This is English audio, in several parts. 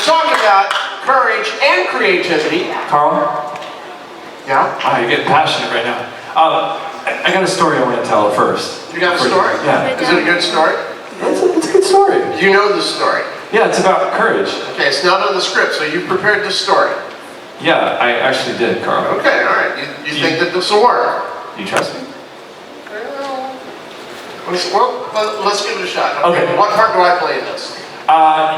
talking about courage and creativity. Carl? Yeah? You're getting passionate right now. I got a story I want to tell first. You got a story? Yeah. Is it a good story? It's a good story. You know the story. Yeah, it's about courage. Okay, it's not on the script, so you prepared the story. Yeah, I actually did, Carl. Okay, all right. You think that this will work? You trust me? Well, let's give it a shot. Okay. What part do I play in this?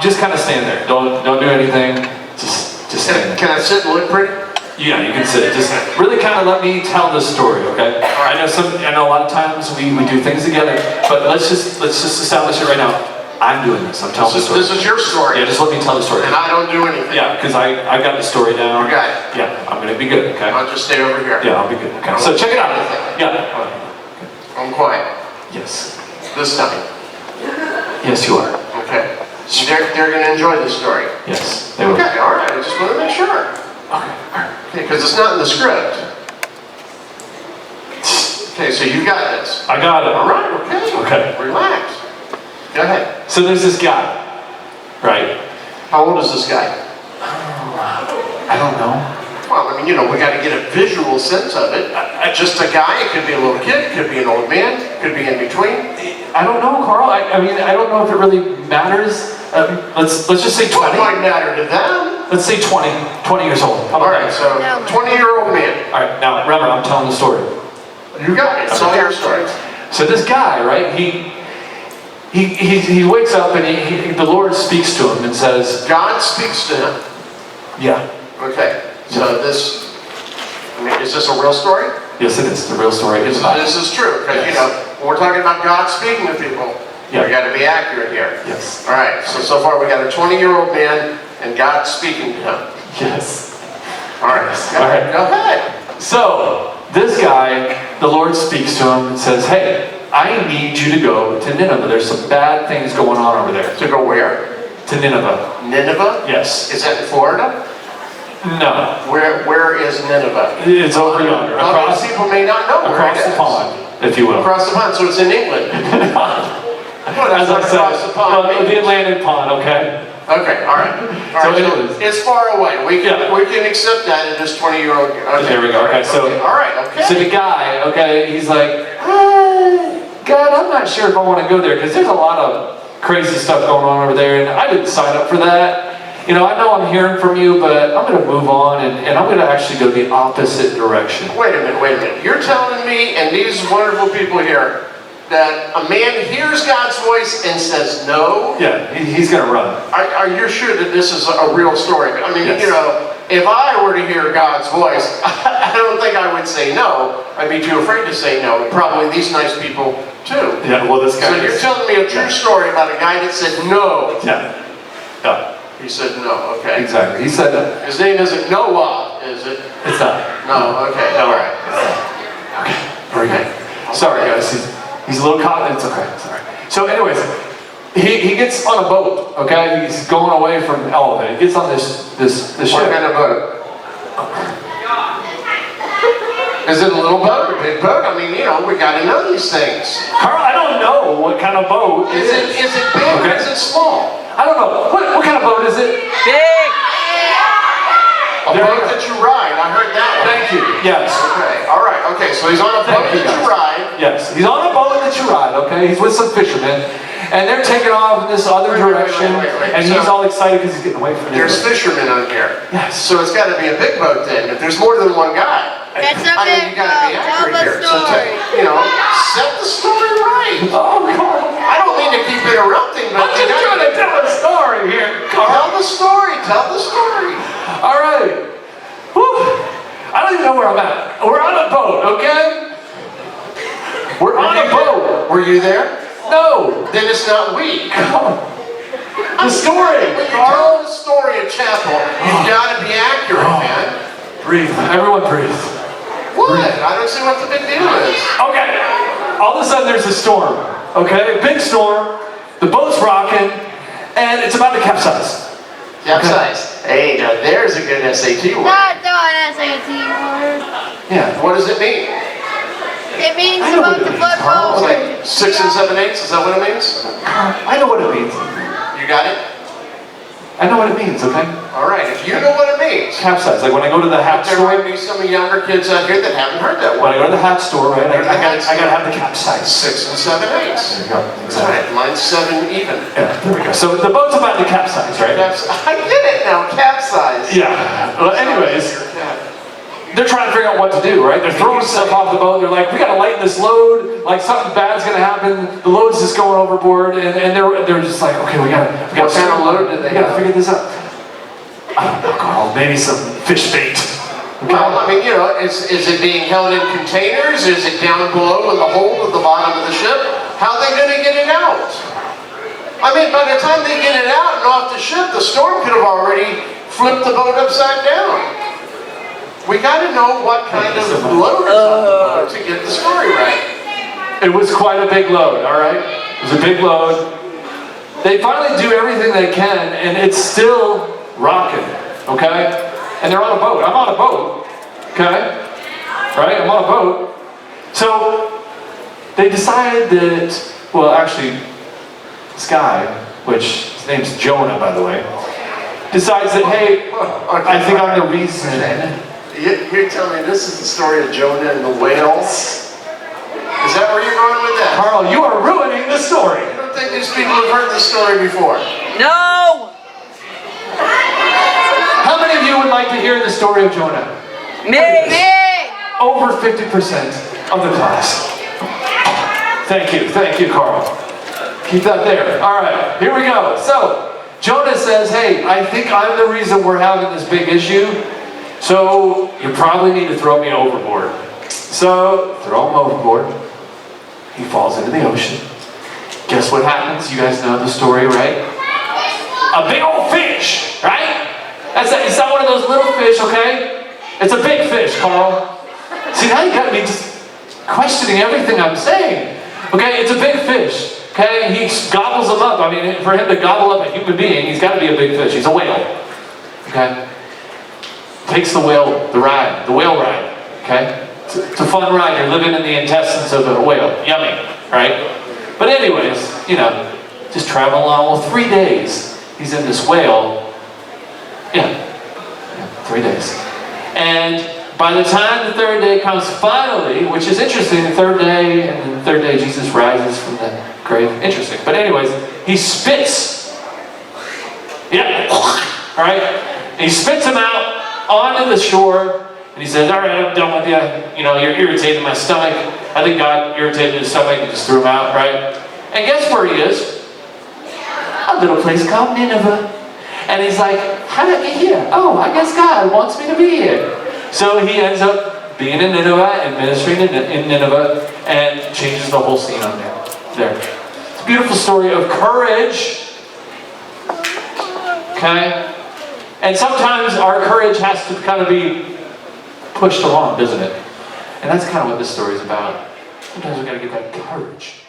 Just kind of stand there. Don't do anything. Just stand there. Can I sit and look pretty? Yeah, you can sit. Just really kind of let me tell this story, okay? I know a lot of times we do things together, but let's just establish it right now. I'm doing this. I'm telling the story. This is your story. Yeah, just let me tell the story. And I don't do anything. Yeah, because I got the story down. You got it. Yeah, I'm gonna be good. Okay. I'll just stay over here. Yeah, I'll be good. Okay. So check it out. Yeah. I'm quiet. Yes. This time. Yes, you are. Okay. So they're going to enjoy this story. Yes, they will. Okay, all right. I just want to make sure. Okay, all right. Okay, because it's not in the script. Okay, so you got this. I got it. All right, okay. Okay. Relax. Go ahead. So there's this guy, right? How old is this guy? I don't know. Well, I mean, we got to get a visual sense of it. Just a guy, it could be a little kid, it could be an old man, it could be in between. I don't know, Carl. I mean, I don't know if it really matters. Let's just say 20. It might matter to them. Let's say 20 years old. All right, so 20-year-old man. All right, now remember, I'm telling the story. You got it. It's all your story. So this guy, right? He wakes up and the Lord speaks to him and says, God speaks to him. Yeah. Okay. So this, is this a real story? Yes, it is. The real story is not. This is true, because when we're talking about God speaking to people, we got to be accurate here. Yes. All right. So far we got a 20-year-old man and God speaking to him. Yes. All right. Go ahead. So this guy, the Lord speaks to him and says, "Hey, I need you to go to Nineveh. There's some bad things going on over there." To go where? To Nineveh. Nineveh? Yes. Is that in Florida? No. Where is Nineveh? It's over yonder. Across, people may not know where it is. Across the pond, if you will. Across the pond, so it's in England. As I said, across the pond. the Atlantic pond, okay? Okay, all right. So it's far away. We can accept that in this 20-year-old. Okay. There we go. Okay, so all right, okay. So the guy, okay, he's like, God, I'm not sure if I want to go there because there's a lot of crazy stuff going on over there, and I didn't sign up for that. I know I'm hearing from you, but I'm going to move on, and I'm going to actually go the opposite direction. Wait a minute. You're telling me and these wonderful people here that a man hears God's voice and says no? Yeah, he's going to run. Are you sure that this is a real story? I mean, yes. If I were to hear God's voice, I don't think I would say no. I'd be too afraid to say no. Probably these nice people too. Yeah, well, this guy. So you're telling me a true story about a guy that said no? Yeah. Yeah. He said no. Okay. Exactly. He said no. His name isn't Noah, is it? It's not. No. Okay. All right. Okay. Very good. Sorry, guys. He's a little caught. It's okay. Sorry. So, anyways, he gets on a boat. Okay, he's going away from Elevate. He gets on this ship. What kind of boat? Is it a little boat or a big boat? I mean, we got to know these things. Carl, I don't know what kind of boat is it. Is it big or is it small? I don't know. What kind of boat is it? Big. A boat that you ride. I heard that one. Thank you. Yes. Okay. All right. Okay. So he's on a boat that you ride. Yes. He's on a boat that you ride. Okay. He's with some fishermen, and they're taking off in this other direction, and he's all excited because he's getting away from it. There's fishermen on here. Yes. So it's got to be a big boat then. If there's more than one guy. That's a you got to be accurate here. So set the story right. Oh, Carl. I don't mean to keep interrupting, but I'm just trying to tell a story here, Carl. Tell the story. Tell the story. All right. Whew. I don't even know where I'm at. We're on a boat, okay? We're on a boat. Were you there? No. Then it's not we. The story, when you're Carl. telling the story at chapel, you've got to be accurate, man. Breathe. Everyone breathe. What? I don't see what the big deal is. Okay. All of a sudden there's a storm. Okay? Big storm. The boat's rocking, and it's about to capsize. Capsize. Hey, now there's a good SAT word. Not an SAT word. Yeah. What does it mean? It means about to flip over. Like 6 and 7/8? Is that what it means? I know what it means. You got it? I know what it means, okay? All right, if you know what it means. Capsize. Like when I go to the hat There store. might be some younger kids out here that haven't heard that When I word. go to the hat store, right? I gotta have the capsize. 6 and 7 eighths. There you go. That's right, mine's 7 even. Yeah, there we go. So the boat's about to capsize, right? I get it now, capsize. Yeah. Well, anyways, they're trying to figure out what to do, right? They're throwing stuff off the boat. They're like, we gotta lighten this load. Like something bad's gonna happen. The load's just going overboard, and they're just like, okay, we gotta. What kind of load do they We gotta have? figure this out. I don't know, Carl. Maybe some fish bait. Okay. Well, I mean, you know, is it being held in containers? Is it down below in the hold at the bottom of the ship? How are they gonna get it out? I mean, by the time they get it out and off the ship, the storm could have already flipped the boat upside down. We got to know what kind of load is on the boat to get the story right. It was quite a big load, all right? It was a big load. They finally do everything they can, and it's still rocking, okay? And they're on a boat. I'm on a boat, okay? Right? I'm on a boat. So they decided that, well, actually, this guy, which his name's Jonah, by the way, decides that, hey, I think I'm the reason. You're telling me this is the story of Jonah and the Whale? Is that where you're going with that? Carl, you are ruining the story. I don't think these people have heard this story before. No! How many of you would like to hear the story of Jonah? Me! Over 50% of the class. Thank you, Carl. Keep that there. All right, here we go. So, Jonah says, hey, I think I'm the reason we're having this big issue, so you probably need to throw me overboard. So, throw him overboard. He falls into the ocean. Guess what happens? You guys know the story, right? A big old fish, right? It's not one of those little fish, okay? It's a big fish, Carl. See, now you got me just questioning everything I'm saying. Okay, it's a big fish. Okay, he gobbles them up. I mean, for him to gobble up a human being, he's got to be a big fish. He's a whale. Okay? Takes the whale ride. Okay? It's a fun ride. You're living in the intestines of a whale. Yummy, right? But anyways, you know, just travel along. Well, 3 days he's in this whale. Yeah, 3 days. And by the time the third day comes finally, which is interesting, the third day Jesus rises from the grave. Interesting. But anyways, he spits. Yeah. All right? And he spits him out onto the shore. And he says, all right, I'm done with you. You know, you're irritating my stomach. I think God irritated his stomach and just threw him out, right? And guess where he is? A little place called Nineveh. And he's like, how did I get here? Oh, I guess God wants me to be here. So he ends up being in Nineveh and ministering in Nineveh and changes the whole scene on there. It's a beautiful story of courage. Okay? And sometimes our courage has to kind of be pushed along, doesn't it? And that's kind of what this story is about. Sometimes we got to get that courage.